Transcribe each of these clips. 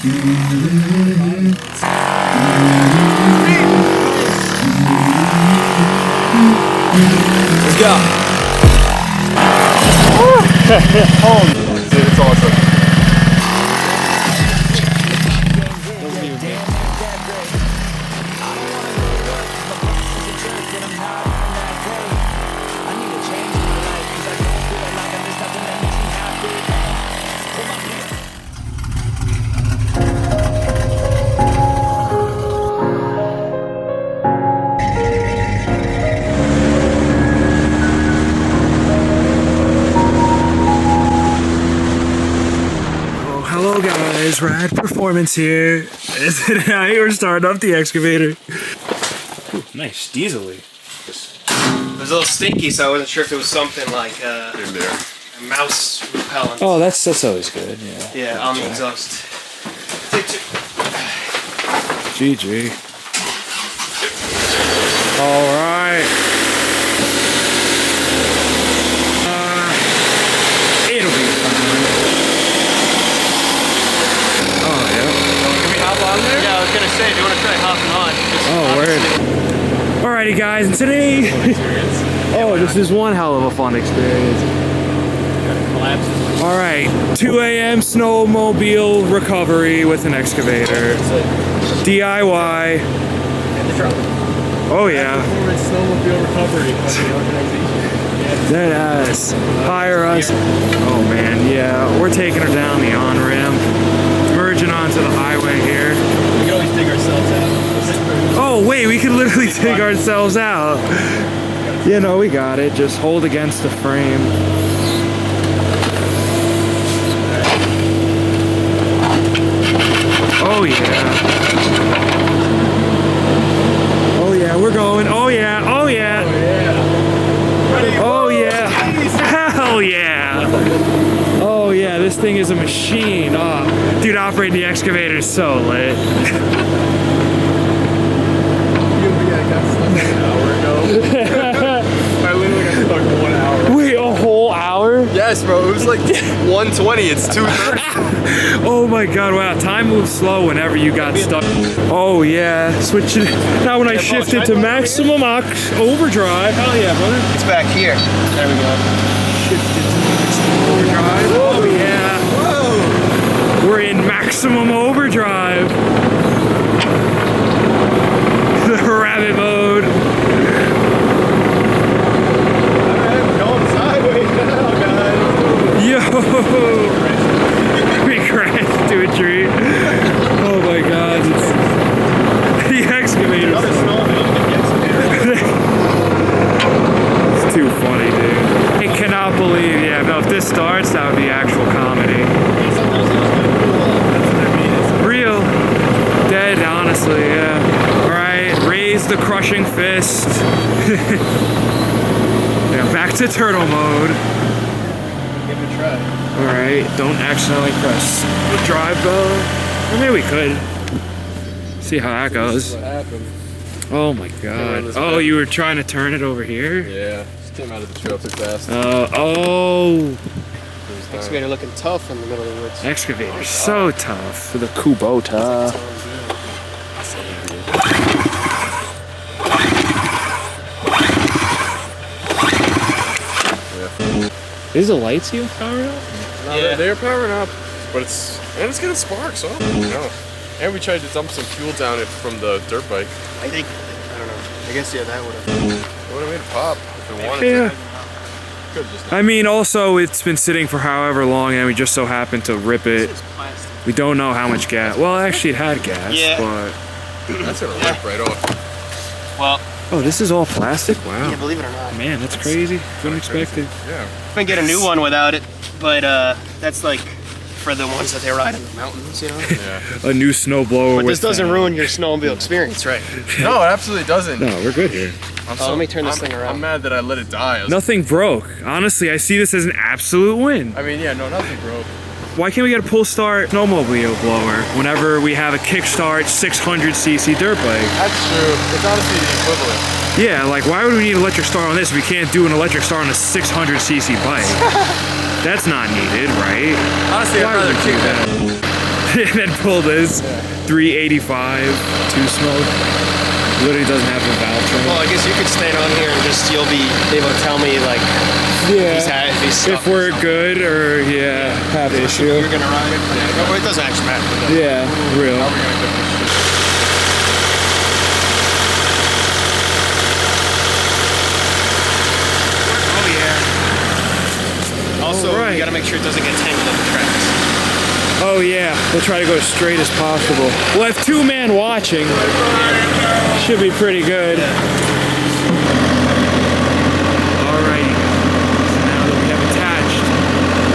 Let's go. Dude, it's awesome. Hello guys, Rad Performance here. Today we're starting up the excavator. Ooh, nice, diesel-y. It was a little stinky, so I wasn't sure if it was something like a mouse repellent. Oh, that's always good, yeah. Yeah, on the exhaust. GG. Alright. It'll be fine. Oh, yeah. Can we hop on there? Yeah, I was gonna say, do you want to try hopping on? Oh, word. Alrighty, guys, and today. Oh, this is one hell of a fun experience. Alright, 2 a.m. snowmobile recovery with an excavator. DIY. Oh, yeah. Snowmobile recovery organization. Deadass. Hire us. Oh, man, yeah. We're taking her down the on-ramp. Merging onto the highway here. We can always dig ourselves out. Oh, wait, we can literally dig ourselves out. You know, we got it. Just hold against the frame. Oh, yeah. Oh, yeah, we're going. Oh, yeah. Oh, yeah. Oh, yeah. Hell yeah. Oh, yeah, this thing is a machine. Oh, dude, operating the excavator is so lit. I literally got stuck 1 hour. Wait, a whole hour? Yes, bro. It was like 1:20. It's 2:30. Oh my god, wow. Time moves slow whenever you got stuck. Oh yeah. Switch it. Now when I shift it to maximum overdrive. Hell yeah, brother. It's back here. There we go. Shift it to maximum overdrive. Oh yeah. Whoa. We're in maximum overdrive. The rabbit mode. Yo! We crashed to a tree. Oh my god. It's the excavator. It's too funny, dude. I cannot believe, yeah, no, if this starts, that would be actual comedy. Real. Dead, honestly, yeah. Alright, raise the crushing fist. Yeah, back to turtle mode. Alright, don't accidentally press the drive though. Or maybe we could. See how that goes. What happened? Oh my god. Oh, you were trying to turn it over here? Yeah, just came out of the trail too fast. Oh. Excavator looking tough in the middle of the woods. Excavator, so tough. For the Kubota. Is the lights even powered up? No, yeah, they're powering up, but it's gonna spark. So no. And we tried to dump some fuel down it from the dirt bike. I don't know. I guess yeah, that would have made it pop if it wanted Yeah. to. Could just. I mean, also it's been sitting for however long, and we just so happened to rip it. We don't know how much gas. Well, actually, it had gas, but That's gonna rip right off. Well. Oh, this is all plastic? Wow. Yeah, believe it or not. Man, that's crazy. Couldn't expect it. Yeah. I can get a new one without it, but that's like for the ones that they ride in the mountains, you know? Yeah. A new snowblower. But this doesn't ruin your snowmobile experience, right? No, it absolutely doesn't. No, we're good here. Let me turn this thing around. I'm mad that I let it die. Nothing broke. Honestly, I see this as an absolute win. I mean, yeah, no, nothing broke. Why can't we get a pull start snowmobile blower whenever we have a kickstart 600cc dirt bike? That's true. It's honestly the equivalent. Yeah, like why would we need an electric start on this if we can't do an electric start on a 600cc bike? That's not needed, right? Honestly, I'd rather keep that. and then pull this 385 2 smoke. Literally doesn't have a valve train. Well, I guess you could stand on here and just you'll be able to tell me like if he's if we're good or have issue. You're gonna ride it. Yeah. Well, it doesn't actually matter. Yeah, real. How are we gonna get this shit? Oh yeah. Also, Alright. you gotta make sure it doesn't get tangled up the tracks. Oh yeah, we'll try to go as straight as possible. We'll have 2 men watching. Should be pretty good. Alrighty. So now that we have attached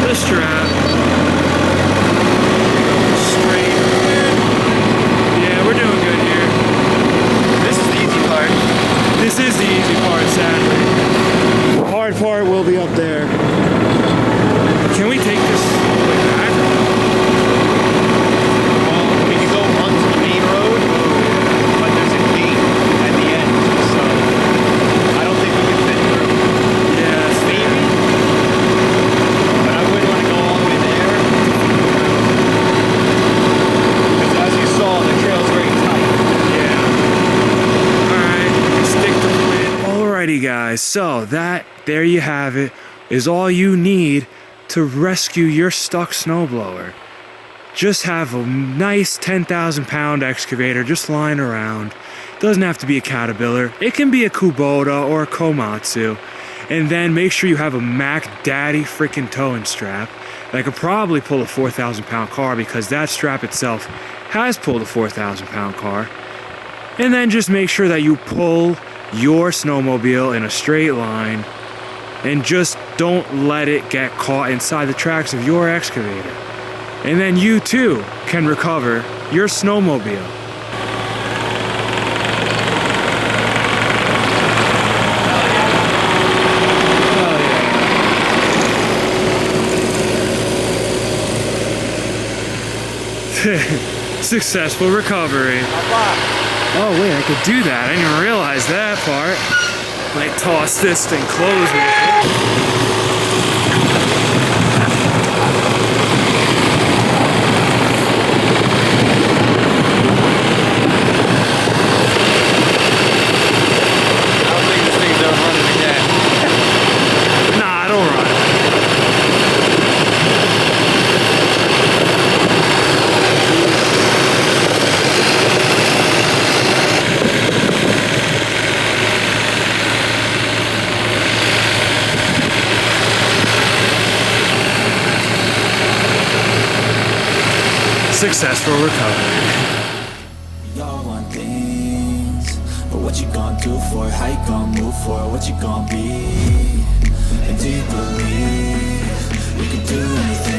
the strap, straight. Yeah, we're doing good here. This is the easy part. This is the easy part, sadly. The hard part will be up there. Can we take this like back? We can go onto the main road, but there's a gate at the end, so I don't think we can fit through. Yes. Maybe, but I wouldn't want to go all the way there. Because as you saw, the trail's very tight. Yeah. Alright, stick to the plan. Alrighty guys, so there you have it, is all you need to rescue your stuck snowblower. Just have a nice 10,000 pound excavator just lying around. Doesn't have to be a Caterpillar. It can be a Kubota or a Komatsu. And then make sure you have a Mac Daddy freaking towing strap that could probably pull a 4,000 pound car, because that strap itself has pulled a 4,000 pound car. And then just make sure that you pull your snowmobile in a straight line and just don't let it get caught inside the tracks of your excavator. And then you too can recover your snowmobile. Successful recovery. Oh wait, I could do that. I didn't even realize that part. Like toss this and close it. Successful recovery. Y'all want things, but what you gonna do for it? How you gonna move for it? What you gonna be? And do you believe we can do anything?